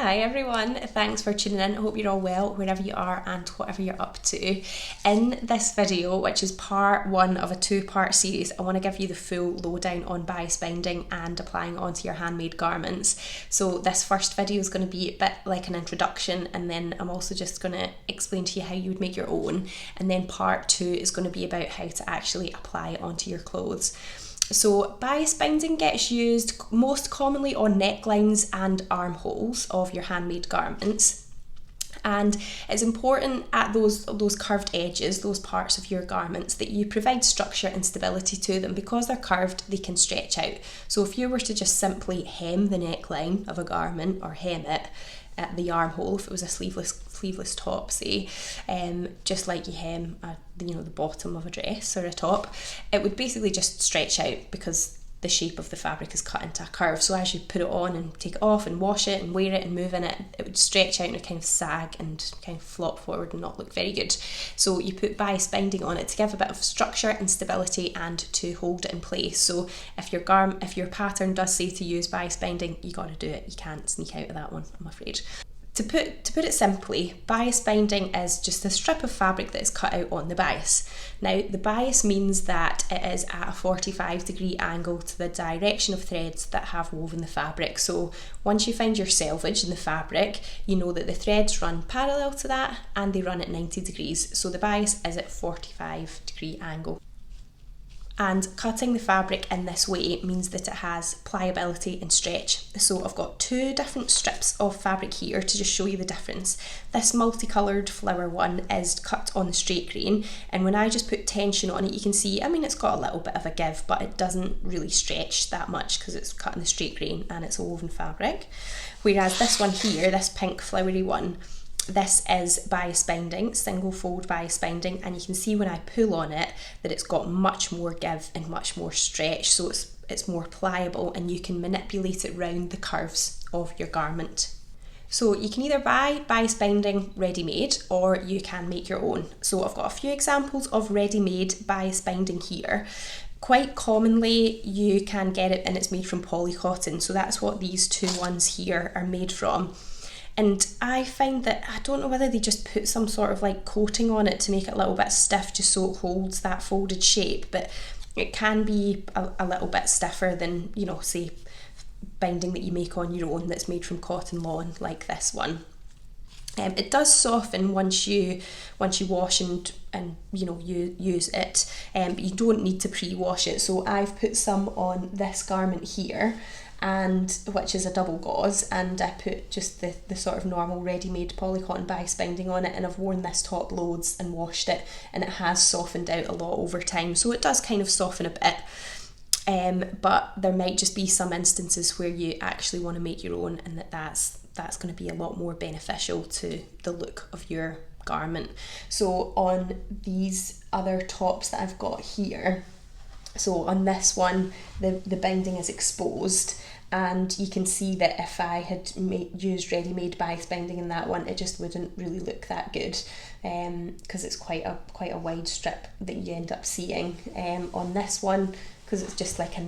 Hi everyone, thanks for tuning in. I hope you're all well wherever you are and whatever you're up to. In this video, which is part one of a two-part series, I want to give you the full lowdown on bias binding and applying onto your handmade garments. So this first video is going to be a bit like an introduction, and then I'm also just going to explain to you how you would make your own, and then part two is going to be about how to actually apply it onto your clothes. So bias binding gets used most commonly on necklines and armholes of your handmade garments. And it's important at those curved edges, those parts of your garments, that you provide structure and stability to them. Because they're curved, they can stretch out. So if you were to just simply hem the neckline of a garment, or hem it at the armhole, if it was a sleeveless top, say, just like you hem the bottom of a dress or a top, it would basically just stretch out because the shape of the fabric is cut into a curve. So as you put it on and take it off and wash it and wear it and move in it, it would stretch out and kind of sag and kind of flop forward and not look very good. So you put bias binding on it to give a bit of structure and stability and to hold it in place. So if your pattern does say to use bias binding, you got to do it. You can't sneak out of that one, I'm afraid. To put it simply, bias binding is just a strip of fabric that is cut out on the bias. Now, the bias means that it is at a 45-degree angle to the direction of threads that have woven the fabric. So once you find your selvage in the fabric, you know that the threads run parallel to that and they run at 90 degrees. So the bias is at 45-degree angle. And cutting the fabric in this way means that it has pliability and stretch. So I've got two different strips of fabric here to just show you the difference. This multicoloured flower one is cut on the straight grain, and when I just put tension on it, you can see, it's got a little bit of a give, but it doesn't really stretch that much because it's cut in the straight grain and it's a woven fabric. Whereas this one here, this pink flowery one, this is bias binding, single fold bias binding, and you can see when I pull on it that it's got much more give and much more stretch, so it's more pliable and you can manipulate it round the curves of your garment. So you can either buy bias binding ready-made or you can make your own. So I've got a few examples of ready-made bias binding here. Quite commonly you can get it and it's made from polycotton, so that's what these two ones here are made from. And I find that, I don't know whether they just put some sort of like coating on it to make it a little bit stiff just so it holds that folded shape, but it can be a little bit stiffer than, say, binding that you make on your own that's made from cotton lawn like this one. It does soften once you wash and you use it, but you don't need to pre-wash it. So I've put some on this garment here, and which is a double gauze, and I put just the sort of normal ready-made polycotton bias binding on it, and I've worn this top loads and washed it, and it has softened out a lot over time, so it does kind of soften a bit, but there might just be some instances where you actually want to make your own, and that's going to be a lot more beneficial to the look of your garment. So on these other tops that I've got here, so on this one, the binding is exposed, and you can see that if I had used ready-made bias binding in that one, it just wouldn't really look that good, because it's quite a wide strip that you end up seeing. On this one, because it's just like a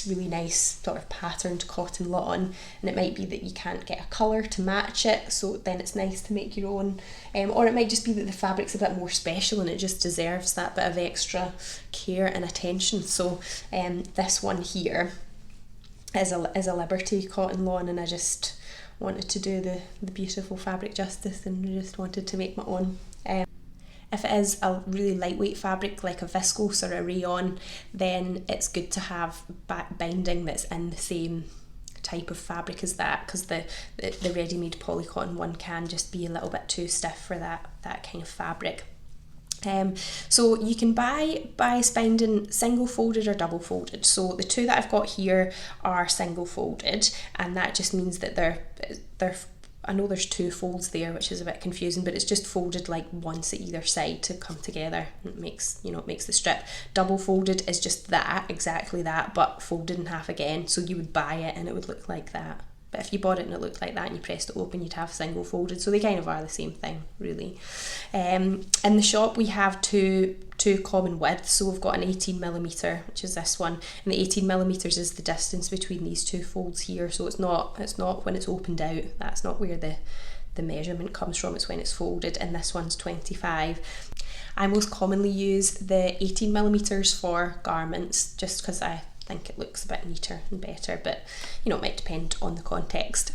really nice sort of patterned cotton lawn, and it might be that you can't get a colour to match it, so then it's nice to make your own, or it might just be that the fabric's a bit more special and it just deserves that bit of extra care and attention. So this one here is a Liberty cotton lawn, and I just wanted to do the beautiful fabric justice and just wanted to make my own. If it is a really lightweight fabric like a viscose or a rayon, then it's good to have binding that's in the same type of fabric as that, because the ready-made polycotton one can just be a little bit too stiff for that kind of fabric. So you can buy bias binding single folded or double folded. So the two that I've got here are single folded, and that just means that they're I know there's two folds there, which is a bit confusing, but it's just folded like once at either side to come together. It makes the strip. Double folded is just exactly that, but folded in half again. So you would buy it and it would look like that. But if you bought it and it looked like that and you pressed it open, you'd have single folded. So they kind of are the same thing, really. In the shop, we have two common widths. So we've got an 18mm, which is this one, and the 18mm is the distance between these two folds here. So it's not when it's opened out. That's not where the measurement comes from. It's when it's folded. And this one's 25. I most commonly use the 18mm for garments, just because I think it looks a bit neater and better, but you know, it might depend on the context.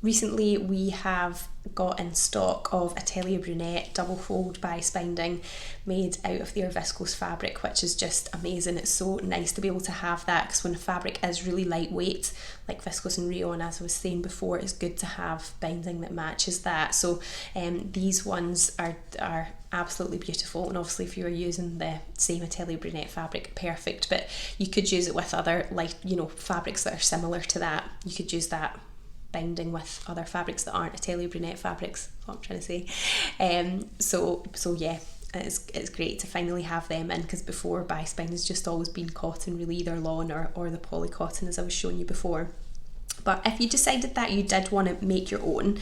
Recently we have got in stock of Atelier Brunette double fold bias binding made out of their viscose fabric, which is just amazing. It's so nice to be able to have that, because when the fabric is really lightweight, like viscose and rayon, as I was saying before, it's good to have binding that matches that. So these ones are absolutely beautiful, and obviously if you were using the same Atelier Brunette fabric, perfect, but you could use it with other, like, you know, fabrics that are similar to that. You could use that binding with other fabrics that aren't Atelier Brunette fabrics, that's what I'm trying to say. So yeah, it's great to finally have them in, because before bias binding has just always been cotton, really, either lawn or the poly cotton, as I was showing you before. But if you decided that you did want to make your own,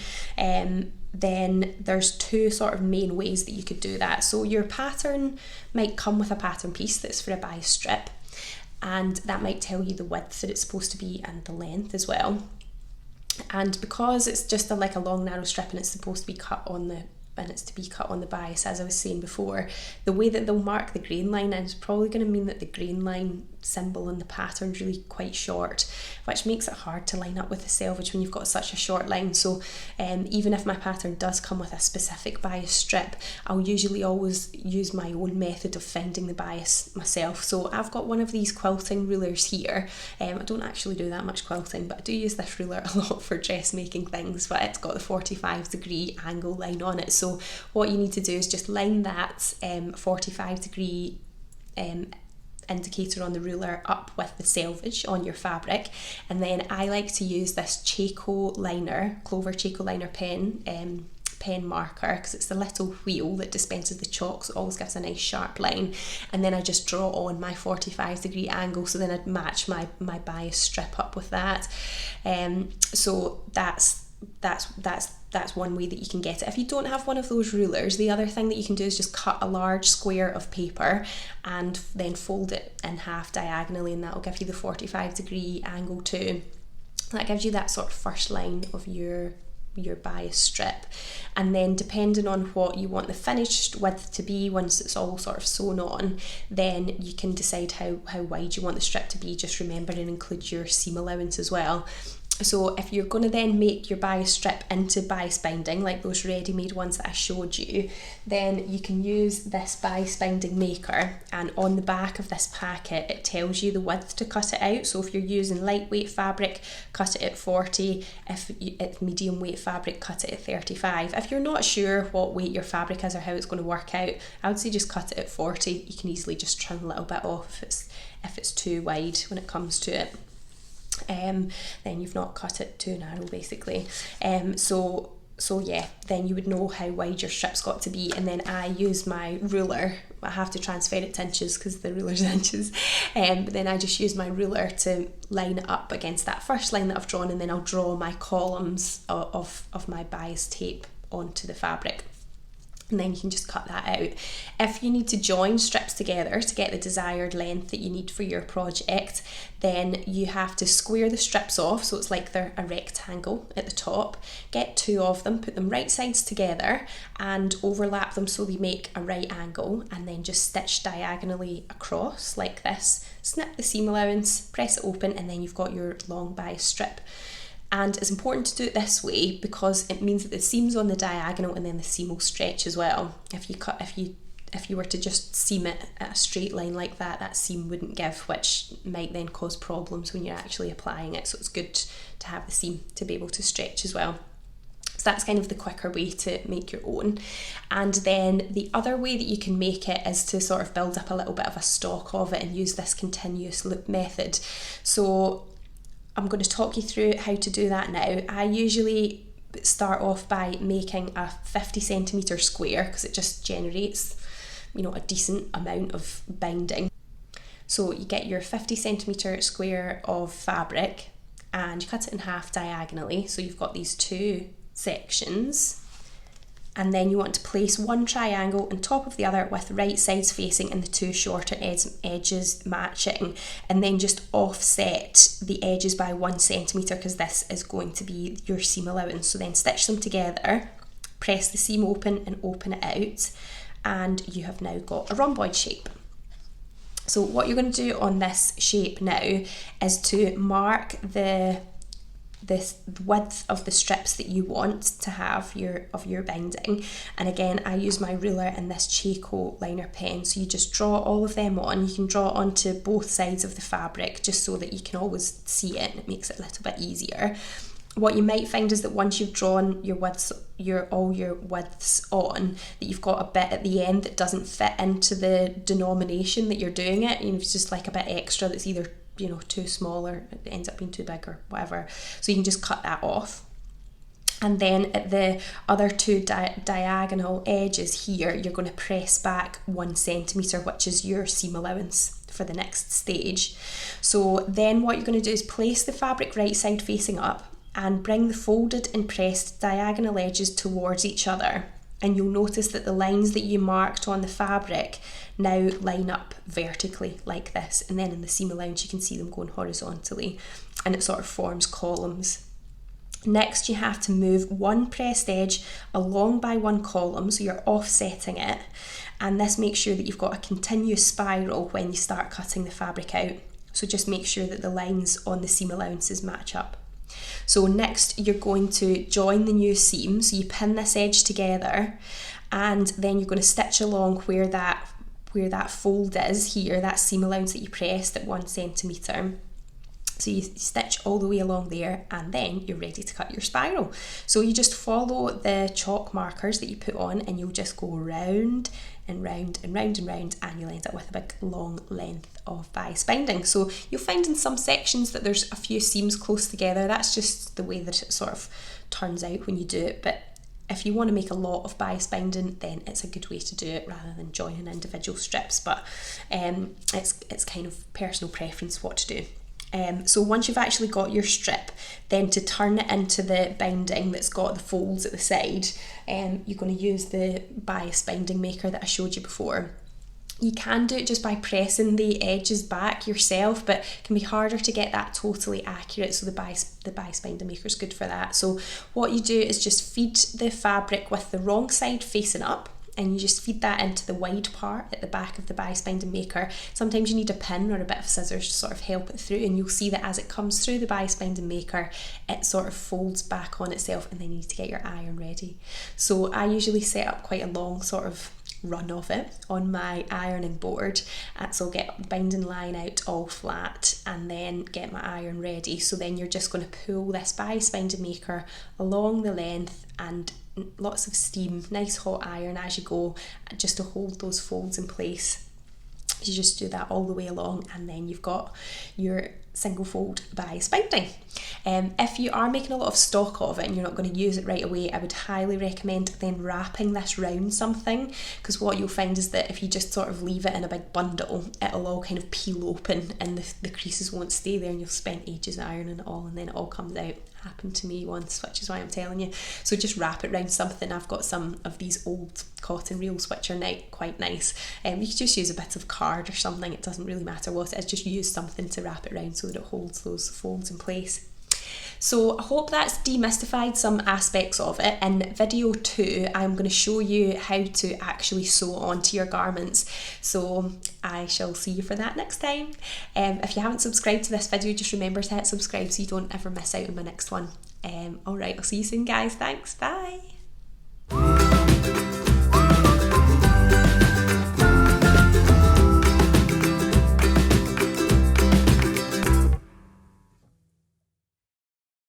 then there's two sort of main ways that you could do that. So your pattern might come with a pattern piece that's for a bias strip, and that might tell you the width that it's supposed to be and the length as well. And because it's just like a long narrow strip and it's supposed to be cut on the bias, as I was saying before, the way that they'll mark the grain line is probably going to mean that the grain line symbol in the pattern is really quite short, which makes it hard to line up with the selvage when you've got such a short line. So even if my pattern does come with a specific bias strip, I'll usually always use my own method of finding the bias myself. So I've got one of these quilting rulers here. I don't actually do that much quilting, but I do use this ruler a lot for dressmaking things, but it's got the 45-degree angle line on it. So what you need to do is just line that 45-degree indicator on the ruler up with the selvage on your fabric, and then I like to use this Clover Chaco liner pen marker, because it's the little wheel that dispenses the chalk, so it always gives a nice sharp line, and then I just draw on my 45-degree angle, so then I'd match my bias strip up with that. So that's one way that you can get it. If you don't have one of those rulers, the other thing that you can do is just cut a large square of paper and then fold it in half diagonally, and that will give you the 45-degree angle too. That gives you that sort of first line of your bias strip, and then depending on what you want the finished width to be once it's all sort of sewn on, then you can decide how wide you want the strip to be. Just remember and include your seam allowance as well. So if you're going to then make your bias strip into bias binding, like those ready-made ones that I showed you, then you can use this bias binding maker, and on the back of this packet it tells you the width to cut it out. So if you're using lightweight fabric, cut it at 40, if it's medium weight fabric, cut it at 35. If you're not sure what weight your fabric is or how it's going to work out, I would say just cut it at 40. You can easily just trim a little bit off if it's too wide when it comes to it. Then you've not cut it too narrow, basically. So yeah, then you would know how wide your strip's got to be, and then I use my ruler. I have to transfer it to inches because the ruler's inches, but then I just use my ruler to line it up against that first line that I've drawn, and then I'll draw my columns of my bias tape onto the fabric. And then you can just cut that out. If you need to join strips together to get the desired length that you need for your project, then you have to square the strips off, so it's like they're a rectangle at the top. Get two of them, put them right sides together and overlap them so they make a right angle, and then just stitch diagonally across like this. Snip the seam allowance, press it open, and then you've got your long bias strip. And it's important to do it this way because it means that the seam's on the diagonal and then the seam will stretch as well. If you were to just seam it at a straight line like that, that seam wouldn't give, which might then cause problems when you're actually applying it. So it's good to have the seam to be able to stretch as well. So that's kind of the quicker way to make your own. And then the other way that you can make it is to sort of build up a little bit of a stock of it and use this continuous loop method. So I'm going to talk you through how to do that now. I usually start off by making a 50cm square because it just generates, a decent amount of binding. So you get your 50cm square of fabric, and you cut it in half diagonally. So you've got these two sections. And then you want to place one triangle on top of the other with right sides facing and the two shorter edges matching, and then just offset the edges by 1 centimetre because this is going to be your seam allowance. So then stitch them together, press the seam open and open it out, and you have now got a rhomboid shape. So what you're going to do on this shape now is to mark the width of the strips that you want to have of your binding. And again, I use my ruler and this Chaco liner pen, so you just draw all of them on. You can draw onto both sides of the fabric just so that you can always see it, and it makes it a little bit easier. What you might find is that once you've drawn your widths, all your widths on, that you've got a bit at the end that doesn't fit into the denomination that you're doing it. It's just like a bit extra that's either too small or it ends up being too big or whatever. So you can just cut that off. And then at the other two diagonal edges here, you're going to press back 1 centimetre, which is your seam allowance for the next stage. So then what you're going to do is place the fabric right side facing up and bring the folded and pressed diagonal edges towards each other. And you'll notice that the lines that you marked on the fabric now line up vertically like this, and then in the seam allowance you can see them going horizontally, and it sort of forms columns. Next, you have to move one pressed edge along by one column, so you're offsetting it, and this makes sure that you've got a continuous spiral when you start cutting the fabric out. So just make sure that the lines on the seam allowances match up. So next you're going to join the new seam, so you pin this edge together, and then you're going to stitch along where that fold is here, that seam allowance that you pressed at 1 centimetre. So you stitch all the way along there, and then you're ready to cut your spiral. So you just follow the chalk markers that you put on, and you'll just go round and round and round and round, and you'll end up with a big long length of bias binding. So you'll find in some sections that there's a few seams close together. That's just the way that it sort of turns out when you do it. But if you want to make a lot of bias binding, then it's a good way to do it rather than joining individual strips. But it's kind of personal preference what to do. So once you've actually got your strip, then to turn it into the binding that's got the folds at the side, you're going to use the bias binding maker that I showed you before. You can do it just by pressing the edges back yourself, but it can be harder to get that totally accurate, so the bias binding maker is good for that. So what you do is just feed the fabric with the wrong side facing up, and you just feed that into the wide part at the back of the bias binding maker. Sometimes you need a pin or a bit of scissors to sort of help it through, and you'll see that as it comes through the bias binding maker, it sort of folds back on itself, and then you need to get your iron ready. So I usually set up quite a long sort of run of it on my ironing board, so I'll get binding line out all flat and then get my iron ready. So then you're just going to pull this bias binding maker along the length, and lots of steam, nice hot iron as you go, just to hold those folds in place. You just do that all the way along, and then you've got your single fold bias binding. If you are making a lot of stock of it and you're not going to use it right away, I would highly recommend then wrapping this round something, because what you'll find is that if you just sort of leave it in a big bundle, it'll all kind of peel open and the creases won't stay there, and you'll spend ages ironing it all, and then it all comes out. Happened to me once, which is why I'm telling you. So just wrap it around something. I've got some of these old cotton reels which are quite nice. You could just use a bit of card or something, it doesn't really matter what it is, just use something to wrap it around so that it holds those folds in place. So I hope that's demystified some aspects of it. In video 2, I'm going to show you how to actually sew onto your garments. So I shall see you for that next time. If you haven't subscribed to this video, just remember to hit subscribe so you don't ever miss out on my next one. Alright, I'll see you soon guys. Thanks, bye.